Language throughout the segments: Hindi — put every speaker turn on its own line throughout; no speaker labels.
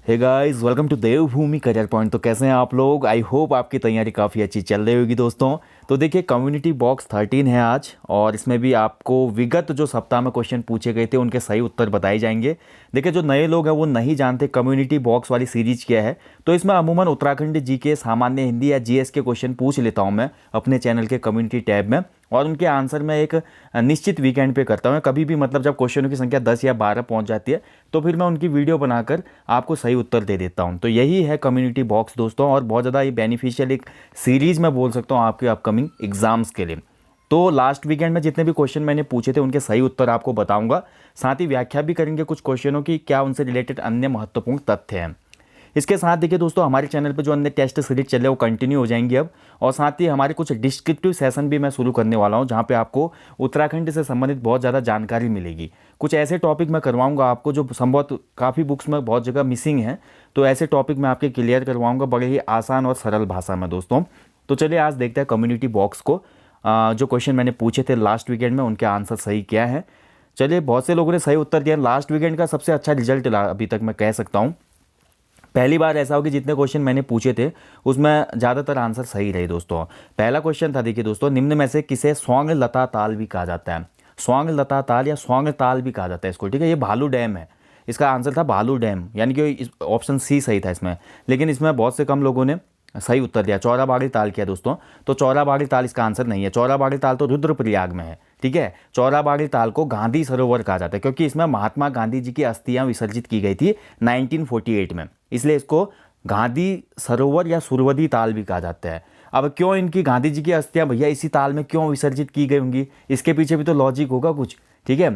Hey guys, welcome to Devbhoomi career point. तो कैसे हैं आप लोग? आई होप आपकी तैयारी काफ़ी अच्छी चल रही होगी दोस्तों। तो देखिए, कम्युनिटी बॉक्स 13 है आज, और इसमें भी आपको विगत जो सप्ताह में क्वेश्चन पूछे गए थे उनके सही उत्तर बताए जाएंगे। देखिए, जो नए लोग हैं वो नहीं जानते कम्युनिटी बॉक्स वाली सीरीज क्या है। तो इसमें अमूमन उत्तराखंड जीके, सामान्य हिंदी या जीएस के क्वेश्चन पूछ लेता हूँ मैं अपने चैनल के कम्युनिटी टैब में, और उनके आंसर मैं एक निश्चित वीकेंड पे करता हूँ। कभी भी मतलब जब क्वेश्चनों की संख्या 10 या 12 पहुँच जाती है तो फिर मैं उनकी वीडियो बनाकर आपको सही उत्तर दे देता हूँ। तो यही है कम्युनिटी बॉक्स दोस्तों, और बहुत ज़्यादा ये बेनिफिशियल एक सीरीज़ मैं बोल सकता हूँ आपके अपकमिंग एग्जाम्स के लिए। तो लास्ट वीकेंड में जितने भी क्वेश्चन मैंने पूछे थे उनके सही उत्तर आपको बताऊंगा, साथ ही व्याख्या भी करेंगे कुछ क्वेश्चनों की, क्या उनसे रिलेटेड अन्य महत्वपूर्ण तथ्य हैं। इसके साथ देखिए दोस्तों, हमारे चैनल पर जो अन्य टेस्ट सीरीज चल रहे हैं वो कंटिन्यू हो जाएंगी अब, और साथ ही हमारे कुछ डिस्क्रिप्टिव सेशन भी मैं शुरू करने वाला हूं, जहां पे आपको उत्तराखंड से संबंधित बहुत ज़्यादा जानकारी मिलेगी। कुछ ऐसे टॉपिक मैं करवाऊंगा आपको जो संभवतः काफ़ी बुक्स में बहुत जगह मिसिंग है, तो ऐसे टॉपिक मैं आपके क्लियर करवाऊंगा बड़े ही आसान और सरल भाषा में दोस्तों। तो चलिए आज देखते हैं कम्युनिटी बॉक्स को। जो क्वेश्चन मैंने पूछे थे लास्ट वीकेंड में उनके आंसर सही क्या है। चलिए, बहुत से लोगों ने सही उत्तर दिया। लास्ट वीकेंड का सबसे अच्छा रिजल्ट अभी तक मैं कह सकता हूँ। पहली बार ऐसा हो कि जितने क्वेश्चन मैंने पूछे थे उसमें ज़्यादातर आंसर सही रहे दोस्तों। पहला क्वेश्चन था, देखिए दोस्तों, निम्न में से किसे स्वांग लता ताल भी कहा जाता है? स्वांग लता ताल या स्वांग ताल भी कहा जाता है इसको, ठीक है। ये भालू डैम है, इसका आंसर था भालू डैम, यानी कि ऑप्शन सी सही था इसमें। लेकिन इसमें बहुत से कम लोगों ने सही उत्तर दिया। चौराबाड़ी ताल क्या दोस्तों? तो चौराबाड़ी ताल इसका आंसर नहीं है। चौराबाड़ी ताल तो रुद्रप्रयाग में है, ठीक है। चौराबाड़ी ताल को गांधी सरोवर कहा जाता है क्योंकि इसमें महात्मा गांधी जी की अस्थियां विसर्जित की गई थी 1948 में, इसलिए इसको गांधी सरोवर या सुरवदी ताल भी कहा जाता है। अब क्यों इनकी गांधी जी की अस्थियां भैया इसी ताल में क्यों विसर्जित की गई होंगी, इसके पीछे भी तो लॉजिक होगा कुछ, ठीक है।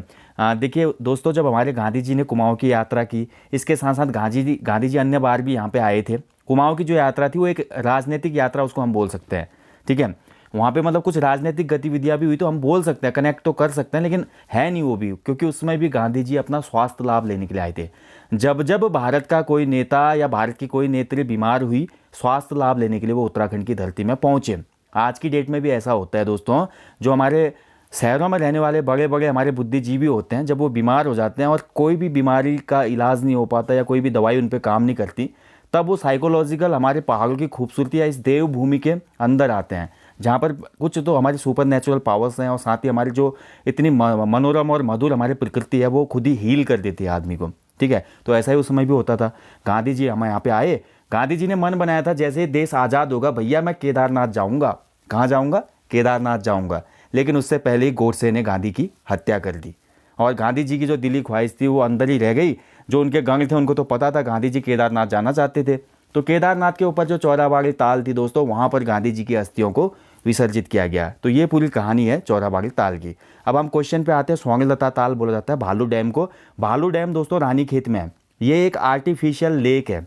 देखिए दोस्तों, जब हमारे गांधी जी ने कुमाऊं की यात्रा की, इसके साथ साथ गांधी जी अन्य बार भी यहाँ पे आए थे। कुमाऊं की जो यात्रा थी वो एक राजनीतिक यात्रा उसको हम बोल सकते हैं, ठीक है। वहाँ पे मतलब कुछ राजनीतिक गतिविधियाँ भी हुई तो हम बोल सकते हैं, कनेक्ट तो कर सकते हैं, लेकिन है नहीं वो भी, क्योंकि उसमें भी गांधी जी अपना स्वास्थ्य लाभ लेने के लिए आए थे। जब जब भारत का कोई नेता या भारत की कोई नेत्री बीमार हुई, स्वास्थ्य लाभ लेने के लिए वो उत्तराखंड की धरती में पहुंचे। आज की डेट में भी ऐसा होता है दोस्तों। जो हमारे शहरों में रहने वाले बड़े बड़े हमारे बुद्धिजीवी होते हैं, जब वो बीमार हो जाते हैं और कोई भी बीमारी का इलाज नहीं हो पाता या कोई भी दवाई उन पर काम नहीं करती, तब वो साइकोलॉजिकल हमारे पहाड़ों की खूबसूरती या इस देवभूमि के अंदर आते हैं, जहाँ पर कुछ तो हमारी सुपर नेचुरल पावर्स हैं, और साथ ही हमारी जो इतनी मनोरम और मधुर हमारी प्रकृति है वो खुद ही हील कर देती है आदमी को, ठीक है। तो ऐसा ही उस समय भी होता था। गांधी जी हमें यहाँ पे आए, गांधी जी ने मन बनाया था जैसे ही देश आज़ाद होगा भैया मैं केदारनाथ जाऊँगा। कहाँ जाऊँगा? केदारनाथ जाऊँगा। लेकिन उससे पहले ही गोडसे ने गांधी की हत्या कर दी, और गांधी जी की जो दिली ख्वाहिश थी वो अंदर ही रह गई। जो उनके गंग थे उनको तो पता था गांधी जी केदारनाथ जाना चाहते थे, तो केदारनाथ के ऊपर जो चौराबाड़ी ताल थी दोस्तों, वहाँ पर गांधी जी की अस्थियों को विसर्जित किया गया। तो ये पूरी कहानी है चौराबाड़ी ताल की। अब हम क्वेश्चन पे आते हैं। स्वांगलता ताल बोला जाता है भालू डैम को। भालू डैम दोस्तों रानीखेत में है। ये एक आर्टिफिशियल लेक है,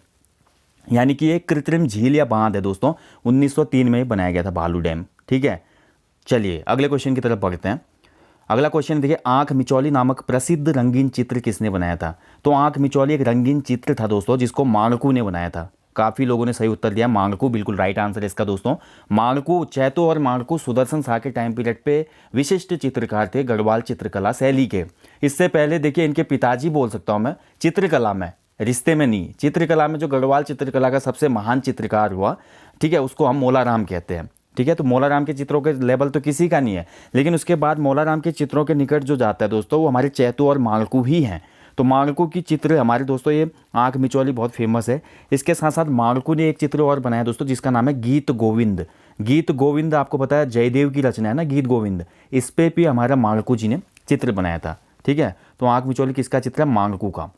यानी कि एक कृत्रिम झील या बांध है दोस्तों। 1903 में बनाया गया था भालू डैम, ठीक है। चलिए अगले क्वेश्चन की तरफ बढ़ते हैं। अगला क्वेश्चन देखिए, आंख मिचौली नामक प्रसिद्ध रंगीन चित्र किसने बनाया था? तो आंख मिचौली एक रंगीन चित्र था दोस्तों, जिसको मांगकू ने बनाया था। काफ़ी लोगों ने सही उत्तर दिया, मांगकू बिल्कुल राइट आंसर है इसका दोस्तों। मांगकू, चैतो और मांगकू सुदर्शन शाह के टाइम पीरियड पे विशिष्ट चित्रकार थे गढ़वाल चित्रकला शैली के। इससे पहले देखिए इनके पिताजी बोल सकता हूँ मैं, चित्रकला में, रिश्ते में नहीं, चित्रकला में जो गढ़वाल चित्रकला का सबसे महान चित्रकार हुआ, ठीक है, उसको हम मोलाराम कहते हैं, ठीक है। तो मोलाराम के चित्रों के लेवल तो किसी का नहीं है, लेकिन उसके बाद मोलाराम के चित्रों के निकट जो जाता है दोस्तों वो हमारे चैतू और मांगकू ही हैं। तो मांगकू की चित्र हमारे दोस्तों, ये आंख मिचौली बहुत फेमस है। इसके साथ साथ मांगकू ने एक चित्र और बनाया दोस्तों जिसका नाम है गीत गोविंद। गीत गोविंद आपको पता है जयदेव की रचना है ना गीत गोविंद, इस पे भी हमारा मांगकू जी ने चित्र बनाया था, ठीक है। तो आंख मिचौली किसका चित्र है? मांगकू का।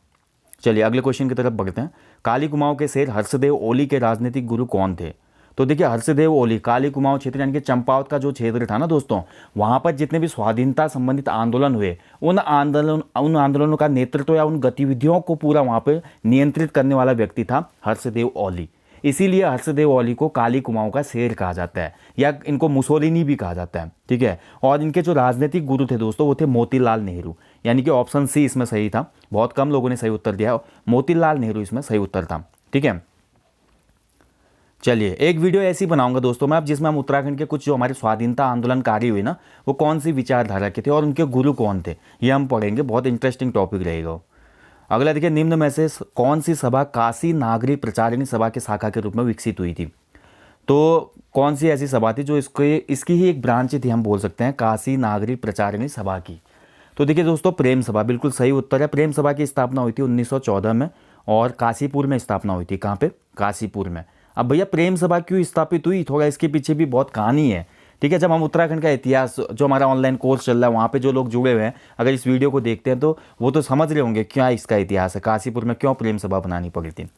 चलिए अगले क्वेश्चन की तरफ बढ़ते हैं। काली कुमाऊं के शेर हर्षदेव ओली के राजनीतिक गुरु कौन थे? तो देखिए हर्षदेव ओली काली कुमाऊं क्षेत्र यानी कि चंपावत का जो क्षेत्र था ना दोस्तों, वहाँ पर जितने भी स्वाधीनता संबंधित आंदोलन हुए, उन आंदोलनों का नेतृत्व या उन गतिविधियों को पूरा वहाँ पर नियंत्रित करने वाला व्यक्ति था हर्षदेव ओली। इसीलिए हर्षदेव ओली को काली कुमाऊं का शेर कहा जाता है, या इनको मुसोलिनी भी कहा जाता है, ठीक है। और इनके जो राजनीतिक गुरु थे दोस्तों वो थे मोतीलाल नेहरू, यानी कि ऑप्शन सी इसमें सही था। बहुत कम लोगों ने सही उत्तर दिया, मोतीलाल नेहरू इसमें सही उत्तर था, ठीक है। चलिए एक वीडियो ऐसी बनाऊंगा दोस्तों मैं अब, जिसमें हम उत्तराखंड के कुछ जो हमारे स्वाधीनता आंदोलनकारी हुए ना, वो कौन सी विचारधारा के थे और उनके गुरु कौन थे, ये हम पढ़ेंगे। बहुत इंटरेस्टिंग टॉपिक रहेगा। अगला देखिए, निम्न में से कौन सी सभा काशी नागरी प्रचारिणी सभा के शाखा के रूप में विकसित हुई थी? तो कौन सी ऐसी सभा थी जो इसकी ही एक ब्रांच थी, हम बोल सकते हैं, काशी नागरी प्रचारिणी सभा की? तो देखिए दोस्तों, प्रेम सभा बिल्कुल सही उत्तर है। प्रेम सभा की स्थापना हुई थी 1914 में और काशीपुर में स्थापना हुई थी। कहाँ पे? काशीपुर में। अब भैया प्रेम सभा क्यों स्थापित हुई, थोड़ा इसके पीछे भी बहुत कहानी है। ठीक है, जब हम उत्तराखंड का इतिहास, जो हमारा ऑनलाइन कोर्स चल रहा है, वहाँ पे जो लोग जुड़े हुए हैं, अगर इस वीडियो को देखते हैं तो वो तो समझ रहे होंगे क्या इसका इतिहास है, काशीपुर में क्यों प्रेम सभा बनानी पड़ी थी।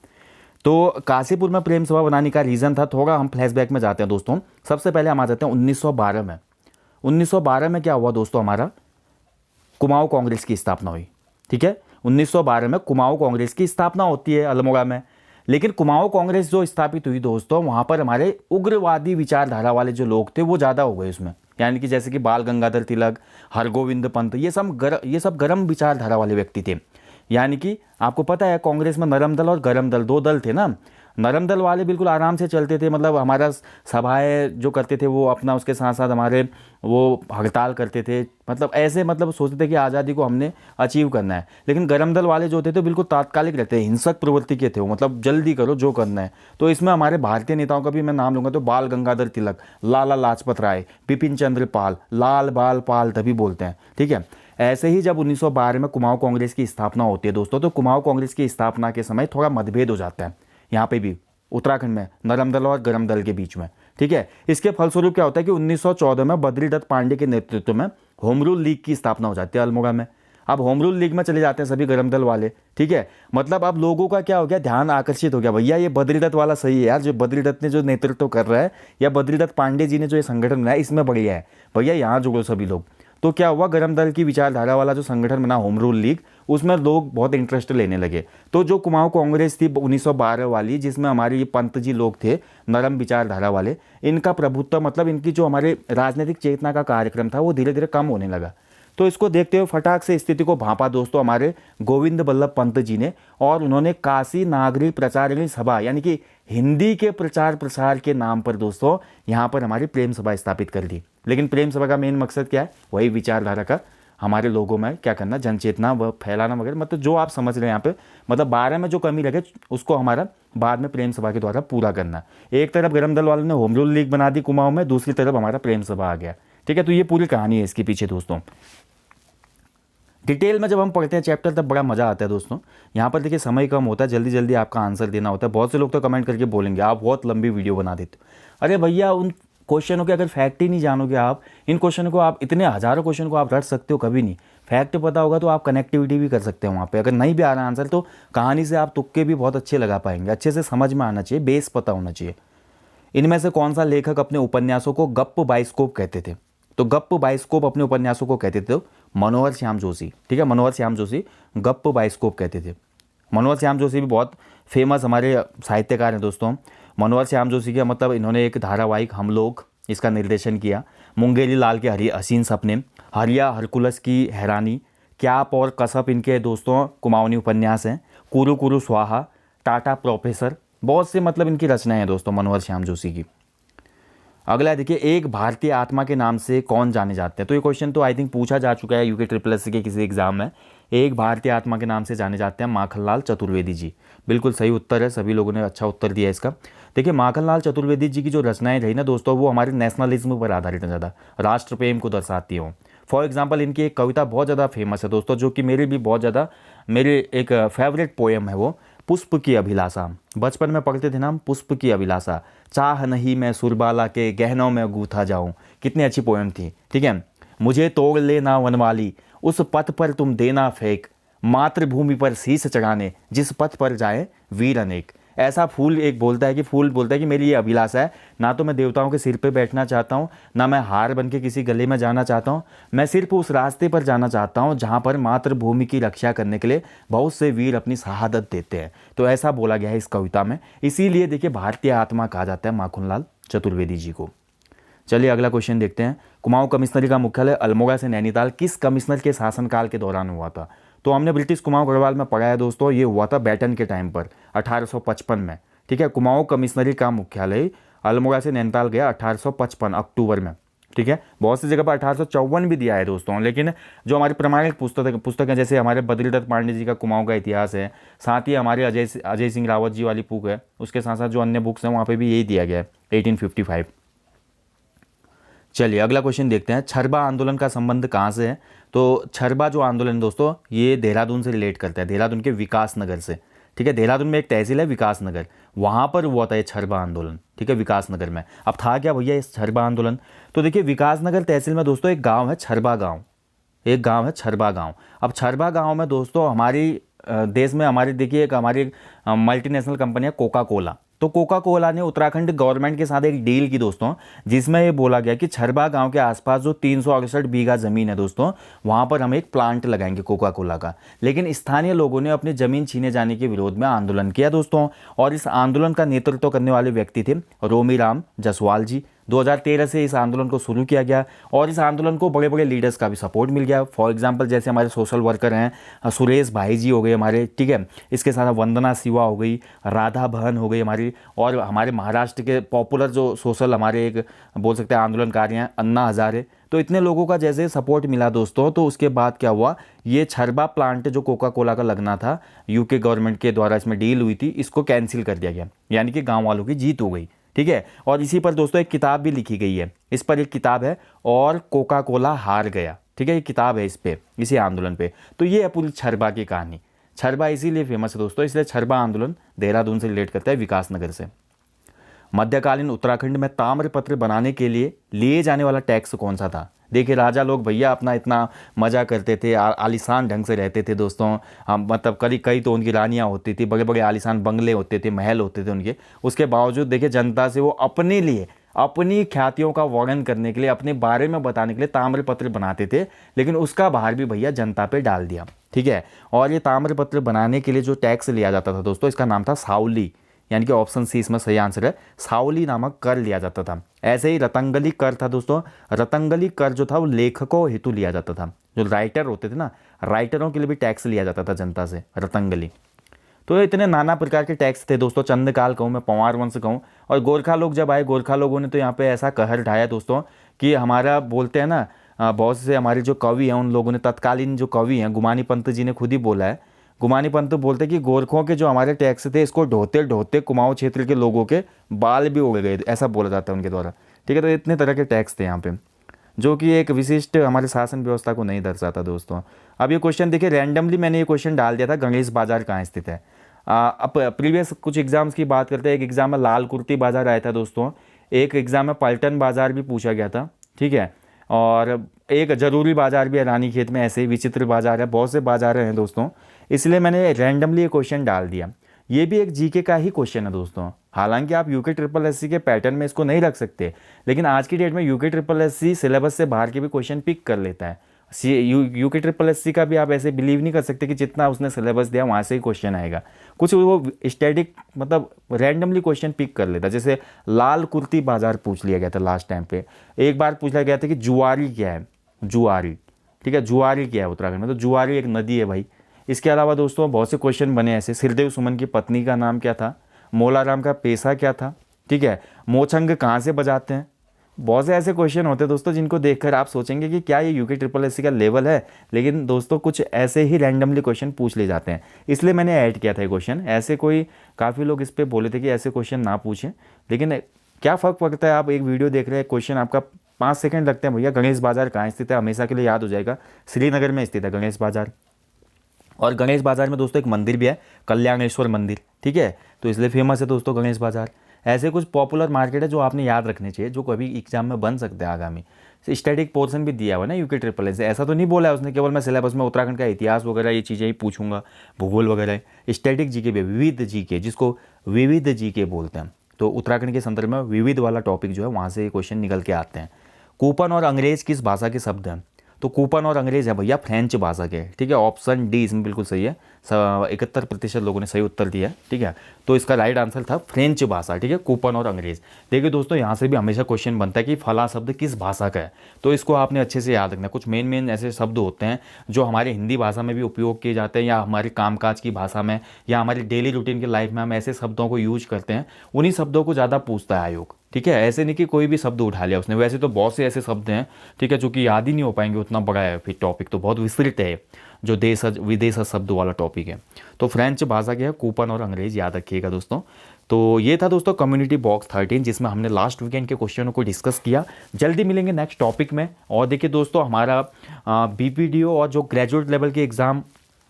तो काशीपुर में प्रेम सभा बनाने का रीज़न था, थोड़ा हम फ्लैशबैक में जाते हैं दोस्तों। सबसे पहले हम आ जाते हैं 1912 में। 1912 में क्या हुआ दोस्तों, हमारा कुमाऊं कांग्रेस की स्थापना हुई। ठीक है, 1912 में कुमाऊं कांग्रेस की स्थापना होती है अल्मोड़ा में। लेकिन कुमाऊं कांग्रेस जो स्थापित हुई दोस्तों, वहाँ पर हमारे उग्रवादी विचारधारा वाले जो लोग थे वो ज़्यादा हो गए उसमें, यानी कि जैसे कि बाल गंगाधर तिलक, हरगोविंद पंत, ये सब गर्म विचारधारा वाले व्यक्ति थे। यानी कि आपको पता है कांग्रेस में नरम दल और गरम दल, दो दल थे ना। नरम दल वाले बिल्कुल आराम से चलते थे, मतलब हमारा सभाएं जो करते थे वो अपना, उसके साथ साथ हमारे वो हड़ताल करते थे, मतलब ऐसे, मतलब सोचते थे कि आज़ादी को हमने अचीव करना है। लेकिन गरम दल वाले जो थे तो बिल्कुल तात्कालिक रहते हैं, हिंसक प्रवृत्ति के थे वो, मतलब जल्दी करो जो करना है। तो इसमें हमारे भारतीय नेताओं का भी मैं नाम लूँगा तो बाल गंगाधर तिलक, लाला लाजपत राय, बिपिन चंद्र पाल, लाल बाल पाल तभी बोलते हैं। ठीक है, ऐसे ही जब 1912 में कुमाऊं कांग्रेस की स्थापना होती है दोस्तों, तो कुमाऊं कांग्रेस की स्थापना के समय थोड़ा मतभेद हो जाता है यहाँ पे भी, उत्तराखंड में नरम दल और गरम दल के बीच में। ठीक है, इसके फलस्वरूप क्या होता है कि 1914 में बद्रीदत्त पांडे के नेतृत्व में होम रूल लीग की स्थापना हो जाती है अल्मोड़ा में। अब होम रूल लीग में चले जाते हैं सभी गरम दल वाले। ठीक है, मतलब अब लोगों का क्या हो गया, ध्यान आकर्षित हो गया, भैया ये बद्रीदत्त वाला सही है यार, जो बद्रीदत्त ने जो नेतृत्व कर रहा है, या बद्रीदत्त पांडे जी ने जो ये संगठन बनाया इसमें बढ़िया है, भैया यहाँ जुड़ो सभी लोग। तो क्या हुआ, गरम दल की विचारधारा वाला जो संगठन बना होम रूल लीग, उसमें लोग बहुत इंटरेस्ट लेने लगे। तो जो कुमाऊं कांग्रेस थी 1912 वाली, जिसमें हमारे ये पंत जी लोग थे नरम विचारधारा वाले, इनका प्रभुत्व, मतलब इनकी जो हमारे राजनीतिक चेतना का कार्यक्रम था वो धीरे धीरे कम होने लगा। तो इसको देखते हुए फटाक से स्थिति को भांपा दोस्तों हमारे गोविंद बल्लभ पंत जी ने, और उन्होंने काशी नागरी प्रचारिणी सभा, यानी कि हिंदी के प्रचार प्रसार के नाम पर दोस्तों यहाँ पर हमारी प्रेम सभा स्थापित कर दी। लेकिन प्रेम सभा का मेन मकसद क्या है, वही विचारधारा का हमारे लोगों में क्या करना, जनचेतना व फैलाना वगैरह, मतलब जो आप समझ रहे हैं यहाँ पे, मतलब 12 में जो कमी लगे उसको हमारा बाद में प्रेम सभा के द्वारा पूरा करना। एक तरफ गरम दल वालों ने होम रूल लीग बना दी कुमाऊं में, दूसरी तरफ हमारा प्रेम सभा आ गया। ठीक है, तो ये पूरी कहानी है इसके पीछे दोस्तों। डिटेल में जब हम पढ़ते हैं चैप्टर तब बड़ा मज़ा आता है दोस्तों। यहाँ पर देखिए समय कम होता है, जल्दी जल्दी आपका आंसर देना होता है। बहुत से लोग तो कमेंट करके बोलेंगे आप बहुत लंबी वीडियो बना देते हो। अरे भैया, उन क्वेश्चनों के अगर फैक्ट ही नहीं जानोगे आप, इन क्वेश्चनों को आप, इतने हज़ारों क्वेश्चन को आप रट सकते हो कभी नहीं। फैक्ट पता होगा तो आप कनेक्टिविटी भी कर सकते हो वहाँ पे। अगर नहीं भी आ रहा आंसर तो कहानी से आप तुक्के भी बहुत अच्छे लगा पाएंगे, अच्छे से समझ में आना चाहिए, बेस पता होना चाहिए। इनमें से कौन सा लेखक अपने उपन्यासों को गप्प बाइस्कोप कहते थे? तो गप्प बाइस्कोप अपने उपन्यासों को कहते थे मनोहर श्याम जोशी। ठीक है, मनोहर श्याम जोशी गप्प बाइस्कोप कहते थे। मनोहर श्याम जोशी भी बहुत फेमस हमारे साहित्यकार हैं दोस्तों। मनोहर श्याम जोशी का मतलब, इन्होंने एक धारावाहिक हम लोग, इसका निर्देशन किया। मुंगेली लाल के हसीन सपने, हरिया हरकुलस की हैरानी, क्याप और कसप इनके दोस्तों कुमाऊनी उपन्यास हैं। कुरु कुरु स्वाहा, टाटा प्रोफेसर, बहुत से मतलब इनकी रचनाएं हैं दोस्तों मनोहर श्याम जोशी की। अगला देखिए, एक भारतीय आत्मा के नाम से कौन जाने जाते हैं? तो ये क्वेश्चन तो आई थिंक पूछा जा चुका है यूके SSS के किसी एग्जाम में। एक भारतीय आत्मा के नाम से जाने जाते हैं माखनलाल चतुर्वेदी जी। बिल्कुल सही उत्तर है, सभी लोगों ने अच्छा उत्तर दिया इसका। देखिए, माखनलाल चतुर्वेदी जी की जो रचनाएं रही ना दोस्तों, वो हमारे नेशनलिज्म पर आधारित है, ज़्यादा राष्ट्र प्रेम को दर्शाती हों। फॉर एग्जाम्पल, इनकी एक कविता बहुत ज़्यादा फेमस है दोस्तों, जो कि मेरी भी बहुत ज़्यादा, मेरी एक फेवरेट पोएम है वो, पुष्प की अभिलाषा। बचपन में पढ़ते थे ना हम, पुष्प की अभिलाषा, चाह नहीं मैं सुरबाला के गहनों में गूथा जाऊं। कितनी अच्छी पोएम थी। ठीक है, मुझे तोड़ लेना वनवाली, उस पथ पर तुम देना फेंक, मातृभूमि पर शीश चढ़ाने, जिस पथ पर जाए वीर अनेक। ऐसा फूल एक बोलता है कि मेरी ये अभिलाषा है, ना तो मैं देवताओं के सिर पे बैठना चाहता हूँ, ना मैं हार बन के किसी गले में जाना चाहता हूँ। मैं सिर्फ उस रास्ते पर जाना चाहता हूँ जहाँ पर मातृभूमि की रक्षा करने के लिए बहुत से वीर अपनी शहादत देते हैं। तो ऐसा बोला गया है इस कविता में, इसीलिए देखिए भारतीय आत्मा कहा जाता है माखनलाल चतुर्वेदी जी को। चलिए अगला क्वेश्चन देखते हैं। कुमाऊं कमिश्नरी का मुख्यालय अल्मोड़ा से नैनीताल किस कमिश्नर के शासनकाल के दौरान हुआ था? तो हमने ब्रिटिश कुमाऊं गढ़वाल में पढ़ा है दोस्तों, ये हुआ था बैटन के टाइम पर 1855 में। ठीक है, कुमाऊं कमिश्नरी का मुख्यालय अल्मोड़ा से नैनीताल गया 1855 अक्टूबर में। ठीक है, बहुत सी जगह पर 1854 भी दिया है दोस्तों, लेकिन जो हमारी प्रमाणिक पुस्तक है जैसे हमारे बद्रीदत्त पांडे जी का कुमाऊं का इतिहास है, साथ ही हमारे अजय सिंह रावत जी वाली बुक है, उसके साथ साथ जो अन्य बुक्स हैं वहाँ पे भी यही दिया गया है 1855। चलिए अगला क्वेश्चन देखते हैं, छरबा आंदोलन का संबंध कहाँ से है। तो छरबा जो आंदोलन दोस्तों ये देहरादून से रिलेट करता है, देहरादून के विकास नगर से। ठीक है, देहरादून में एक तहसील है विकास नगर, वहाँ पर हुआ था ये छरबा आंदोलन। ठीक है, विकास नगर में। अब था क्या भैया इस छरबा आंदोलन, तो देखिए विकास नगर तहसील में दोस्तों एक गाँव है छरबा गाँव, एक गांव है छरबा गांव। अब छरबा गांव में दोस्तों हमारी देश में हमारी देखिए एक हमारी मल्टीनेशनल कंपनी है कोका कोला। तो कोका कोला ने उत्तराखंड गवर्नमेंट के साथ एक डील की दोस्तों, जिसमें ये बोला गया कि छरबा गांव के आसपास जो 368 बीघा ज़मीन है दोस्तों, वहां पर हम एक प्लांट लगाएंगे कोका कोला का। लेकिन स्थानीय लोगों ने अपनी ज़मीन छीने जाने के विरोध में आंदोलन किया दोस्तों, और इस आंदोलन का नेतृत्व करने वाले व्यक्ति थे रोमीराम जसवाल जी। 2013 से इस आंदोलन को शुरू किया गया और इस आंदोलन को बड़े बड़े लीडर्स का भी सपोर्ट मिल गया। फॉर एग्जांपल जैसे हमारे सोशल वर्कर हैं सुरेश भाई जी हो गए हमारे, ठीक है, इसके साथ वंदना शिवा हो गई, राधा बहन हो गई हमारी, और हमारे महाराष्ट्र के पॉपुलर जो सोशल हमारे एक बोल सकते हैं आंदोलनकारी हैं अन्ना हजारे। तो इतने लोगों का जैसे सपोर्ट मिला दोस्तों, तो उसके बाद क्या हुआ, ये छरबा प्लांट जो कोका कोला का लगना था, यूके गवर्नमेंट के द्वारा इसमें डील हुई थी, इसको कैंसिल कर दिया गया, यानी कि गाँव वालों की जीत हो गई। ठीक है, और इसी पर दोस्तों एक किताब भी लिखी गई है, इस पर एक किताब है और कोका कोला हार गया। ठीक है, ये किताब है इस पे, इसी आंदोलन पे। तो ये है पूरी छरबा की कहानी। छरबा इसीलिए फेमस है दोस्तों, इसलिए छरबा आंदोलन देहरादून से रिलेट करता है विकास नगर से। मध्यकालीन उत्तराखंड में ताम्रपत्र बनाने के लिए जाने वाला टैक्स कौन सा था। देखिए राजा लोग भैया अपना इतना मज़ा करते थे, आलीशान ढंग से रहते थे दोस्तों। हम मतलब कई कई तो उनकी रानियाँ होती थी, बड़े बड़े आलीशान बंगले होते थे, महल होते थे उनके। उसके बावजूद देखिए जनता से वो अपने लिए अपनी ख्यातियों का वर्णन करने के लिए, अपने बारे में बताने के लिए ताम्रपत्र बनाते थे, लेकिन उसका भार भी भैया जनता पे डाल दिया। ठीक है, और ये ताम्रपत्र बनाने के लिए जो टैक्स लिया जाता था दोस्तों, इसका नाम था साउली, यानी कि ऑप्शन सी इसमें सही आंसर है, साउली नामक कर लिया जाता था। ऐसे ही रतंगली कर था दोस्तों, रतंगली कर जो था वो लेखकों हेतु लिया जाता था, जो राइटर होते थे ना, राइटरों के लिए भी टैक्स लिया जाता था जनता से, रतंगली। तो इतने नाना प्रकार के टैक्स थे दोस्तों, चंद्रकाल कहूँ मैं, पंवार वंश कहूँ, और गोरखा लोग जब आए, गोरखा लोगों ने तो यहाँ पे ऐसा कहर ढाया दोस्तों कि हमारा बोलते हैं ना बहुत से हमारे जो कवि हैं उन लोगों ने, तत्कालीन जो कवि हैं गुमानी पंत जी ने खुद ही बोला है, गुमानी पंत बोलते कि गोरखों के जो हमारे टैक्स थे इसको ढोते ढोते कुमाऊं क्षेत्र के लोगों के बाल भी उड़ गए, ऐसा बोला जाता है उनके द्वारा। ठीक है, तो इतने तरह के टैक्स थे यहाँ पे, जो कि एक विशिष्ट हमारे शासन व्यवस्था को नहीं दर्शाता दोस्तों। अब ये क्वेश्चन देखिए, रैंडमली मैंने ये क्वेश्चन डाल दिया था, गणेश बाजार कहाँ स्थित है। अब प्रीवियस कुछ एग्जाम्स की बात करते हैं। एक एग्जाम में लाल कुर्ती बाजार आया था दोस्तों, एक एग्जाम में पलटन बाजार भी पूछा गया था। ठीक है, और एक जरूरी बाजार भी है रानीखेत में, ऐसे ही विचित्र बाजार है, बहुत से बाजार हैं दोस्तों, इसलिए मैंने रैंडमली ये क्वेश्चन डाल दिया। ये भी एक जीके का ही क्वेश्चन है दोस्तों, हालांकि आप यूके ट्रिपल एससी के पैटर्न में इसको नहीं रख सकते, लेकिन आज की डेट में यूके ट्रिपल एससी सिलेबस से बाहर के भी क्वेश्चन पिक कर लेता है। यूके ट्रिपल एससी का भी आप ऐसे बिलीव नहीं कर सकते कि जितना उसने सिलेबस दिया वहाँ से ही क्वेश्चन आएगा, कुछ वो स्टैटिक मतलब रैंडमली क्वेश्चन पिक कर लेता है। जैसे लाल कुर्ती बाजार पूछ लिया गया था लास्ट टाइम पे, एक बार पूछा गया था कि जुआरी क्या है, जुआरी। ठीक है, जुआरी क्या है उत्तराखंड में, तो जुआरी एक नदी है भाई। इसके अलावा दोस्तों बहुत से क्वेश्चन बने ऐसे, सिरदेव सुमन की पत्नी का नाम क्या था, मोलाराम का पेशा क्या था। ठीक है, मोचंग कहाँ से बजाते हैं। बहुत से ऐसे क्वेश्चन होते हैं दोस्तों जिनको देखकर आप सोचेंगे कि क्या ये यूके ट्रिपल एससी का लेवल है, लेकिन दोस्तों कुछ ऐसे ही रैंडमली क्वेश्चन पूछ ले जाते हैं, इसलिए मैंने ऐड किया था ये क्वेश्चन। ऐसे कोई काफ़ी लोग इस पर बोले थे कि ऐसे क्वेश्चन ना पूछें, लेकिन क्या फ़र्क पड़ता है, आप एक वीडियो देख रहे हैं, क्वेश्चन आपका 5 सेकंड लगते हैं, भैया गणेश बाजार कहाँ स्थित है, हमेशा के लिए याद हो जाएगा, श्रीनगर में स्थित है गणेश बाजार। और गणेश बाजार में दोस्तों एक मंदिर भी है, कल्याणेश्वर मंदिर। ठीक है, तो इसलिए फेमस है दोस्तों गणेश बाजार। ऐसे कुछ पॉपुलर मार्केट है जो आपने याद रखने चाहिए, जो कभी एग्जाम में बन सकते हैं आगामी। स्टैटिक पोर्शन भी दिया हुआ है ना यूके ट्रिपल एस, ऐसा तो नहीं बोला है उसने केवल मैं सिलेबस में उत्तराखंड का इतिहास वगैरह ये चीज़ें ही पूछूंगा, भूगोल वगैरह। स्टैटिक जीके भी, विविध जीके, जिसको विविध जीके बोलते हैं, तो उत्तराखंड के संदर्भ में विविध वाला टॉपिक जो है वहाँ से ये क्वेश्चन निकल के आते हैं। कूपन और अंग्रेज किस भाषा के शब्द हैं, तो कूपन और अंग्रेज है भैया फ्रेंच भाषा के। ठीक है, ऑप्शन डी इसमें बिल्कुल सही है, 71% लोगों ने सही उत्तर दिया है। ठीक है, तो इसका राइट आंसर था फ्रेंच भाषा। ठीक है, कूपन और अंग्रेज। देखिए दोस्तों यहाँ से भी हमेशा क्वेश्चन बनता है कि फला शब्द किस भाषा का है, तो इसको आपने अच्छे से याद रखना। कुछ मेन ऐसे शब्द होते हैं जो हमारे हिंदी भाषा में भी उपयोग किए जाते हैं, या हमारे कामकाज की भाषा में, या हमारी डेली रूटीन की लाइफ में हम ऐसे शब्दों को यूज करते हैं, उन्हीं शब्दों को ज़्यादा पूछता है आयोग। ठीक है, ऐसे नहीं कि कोई भी शब्द उठा लिया उसने, वैसे तो बहुत से ऐसे शब्द हैं, ठीक है, जो कि याद ही नहीं हो पाएंगे, उतना बड़ा है फिर टॉपिक, तो बहुत विस्तृत है जो देश विदेश शब्द वाला टॉपिक है। तो फ्रेंच भाषा के कूपन और अंग्रेज याद रखिएगा दोस्तों। तो ये था दोस्तों कम्युनिटी बॉक्स 13, जिसमें हमने लास्ट वीकेंड के क्वेश्चनों को डिस्कस किया। जल्दी मिलेंगे नेक्स्ट टॉपिक में। और देखिए दोस्तों, हमारा बीपीडीओ और जो ग्रेजुएट लेवल के एग्ज़ाम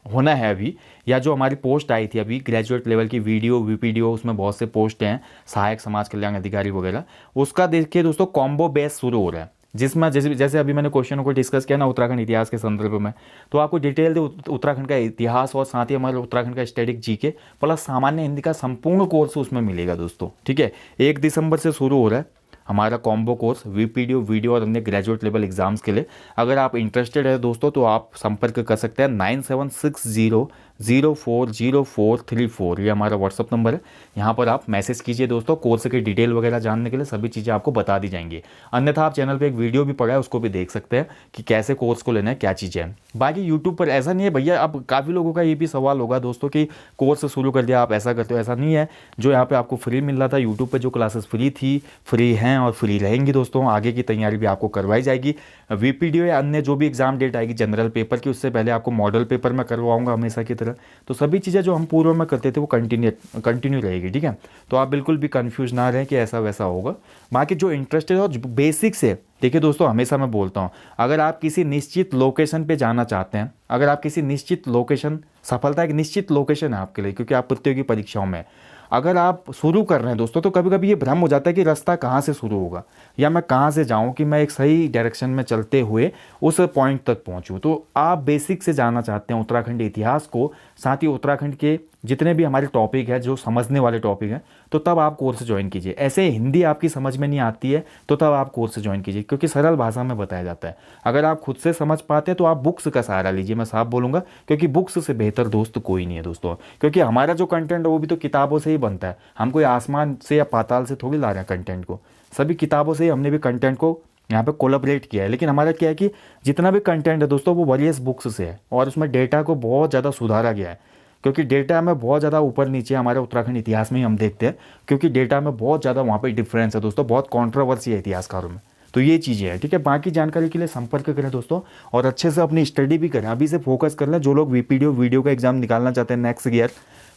होना है अभी, या जो हमारी पोस्ट आई थी अभी ग्रेजुएट लेवल की वीडियो वीपीडीओ, उसमें बहुत से पोस्ट हैं, सहायक समाज कल्याण अधिकारी वगैरह, उसका देखिए दोस्तों कॉम्बो बैच शुरू हो रहा है, जिसमें जैसे जैसे अभी मैंने क्वेश्चनों को डिस्कस किया ना उत्तराखंड इतिहास के संदर्भ में, तो आपको डिटेल उत्तराखंड का इतिहास और साथ ही हमारे उत्तराखंड का स्टैटिक जीके प्लस सामान्य हिंदी का संपूर्ण कोर्स उसमें मिलेगा दोस्तों। ठीक है, 1 दिसंबर से शुरू हो रहा है हमारा कॉम्बो कोर्स वीपीडीओ वीडियो और अन्य ग्रेजुएट लेवल एग्जाम्स के लिए। अगर आप इंटरेस्टेड है दोस्तों तो आप संपर्क कर सकते हैं 9760040434, ये हमारा व्हाट्सअप नंबर है। यहाँ पर आप मैसेज कीजिए दोस्तों, कोर्स की डिटेल वगैरह जानने के लिए सभी चीज़ें आपको बता दी जाएंगी। अन्यथा आप चैनल पे एक वीडियो भी पड़ा है, उसको भी देख सकते हैं कि कैसे कोर्स को लेना है, क्या चीज़ें हैं। बाकी यूट्यूब पर ऐसा नहीं है भैया, अब काफ़ी लोगों का ये भी सवाल होगा दोस्तों कि कोर्स शुरू कर दिया आप ऐसा करते हो, ऐसा नहीं है। जो यहाँ पे आपको फ्री मिल रहा था यूट्यूब पे, जो क्लासेस फ्री थी, फ्री हैं और फ्री रहेंगी दोस्तों। आगे की तैयारी भी आपको करवाई जाएगी। वीपीडीओ या अन्य जो भी एग्जाम डेट आएगी जनरल पेपर की, उससे पहले आपको मॉडल पेपर में करवाऊंगा हमेशा की तरह। तो सभी चीज़ें जो हम पूर्व में करते थे वो कंटिन्यू रहेगी। ठीक है, तो आप बिल्कुल भी कंफ्यूज ना रहें कि ऐसा वैसा होगा। बाकी जो इंटरेस्टेड है और बेसिक से देखिए दोस्तों, हमेशा मैं बोलता हूँ, अगर आप किसी निश्चित लोकेशन पे जाना चाहते हैं, अगर आप किसी निश्चित लोकेशन, सफलता एक निश्चित लोकेशन है आपके लिए, क्योंकि आप प्रतियोगी परीक्षाओं में अगर आप शुरू कर रहे हैं दोस्तों, तो कभी कभी ये भ्रम हो जाता है कि रास्ता कहाँ से शुरू होगा या मैं कहाँ से जाऊँ कि मैं एक सही डायरेक्शन में चलते हुए उस पॉइंट तक पहुँचूँ। तो आप बेसिक से जानना चाहते हैं उत्तराखंड इतिहास को, साथ ही उत्तराखंड के जितने भी हमारे टॉपिक है, जो समझने वाले टॉपिक हैं, तो तब आप कोर्स ज्वाइन कीजिए। ऐसे हिंदी आपकी समझ में नहीं आती है तो तब आप कोर्स ज्वाइन कीजिए, क्योंकि सरल भाषा में बताया जाता है। अगर आप खुद से समझ पाते हैं तो आप बुक्स का सहारा लीजिए, मैं साफ बोलूँगा, क्योंकि बुक्स से बेहतर दोस्त कोई नहीं है दोस्तों। क्योंकि हमारा जो कंटेंट है वो भी तो किताबों से ही बनता है, हम कोई आसमान से या पाताल से थोड़ी ला रहे हैं कंटेंट को, सभी किताबों से ही हमने भी कंटेंट को यहाँ पे कोलैबोरेट किया है। लेकिन हमारा क्या है कि जितना भी कंटेंट है दोस्तों वो वेरियस बुक्स से है, और उसमें डेटा को बहुत ज़्यादा सुधारा गया है, क्योंकि डेटा में बहुत ज़्यादा ऊपर नीचे हमारे उत्तराखंड इतिहास में ही हम देखते हैं, क्योंकि डेटा में बहुत ज़्यादा वहाँ पे डिफरेंस है दोस्तों, बहुत कंट्रोवर्सी है इतिहासकारों में। तो ये चीज़ें हैं। ठीक है, बाकी जानकारी के लिए संपर्क करें दोस्तों, और अच्छे से अपनी स्टडी भी करें, अभी से फोकस कर लें। जो लोग वीपीडीओ वीडियो का एग्जाम निकालना चाहते हैं नेक्स्ट ईयर,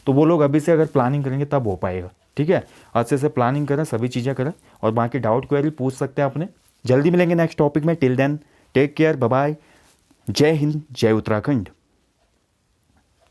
तो वो लोग अभी से अगर प्लानिंग करेंगे तब हो पाएगा। ठीक है, अच्छे से प्लानिंग करें, सभी चीज़ें करें, और बाकी डाउट क्वेरी पूछ सकते हैं अपने। जल्दी मिलेंगे नेक्स्ट टॉपिक में। Till then take care, bye bye, जय हिंद, जय उत्तराखंड।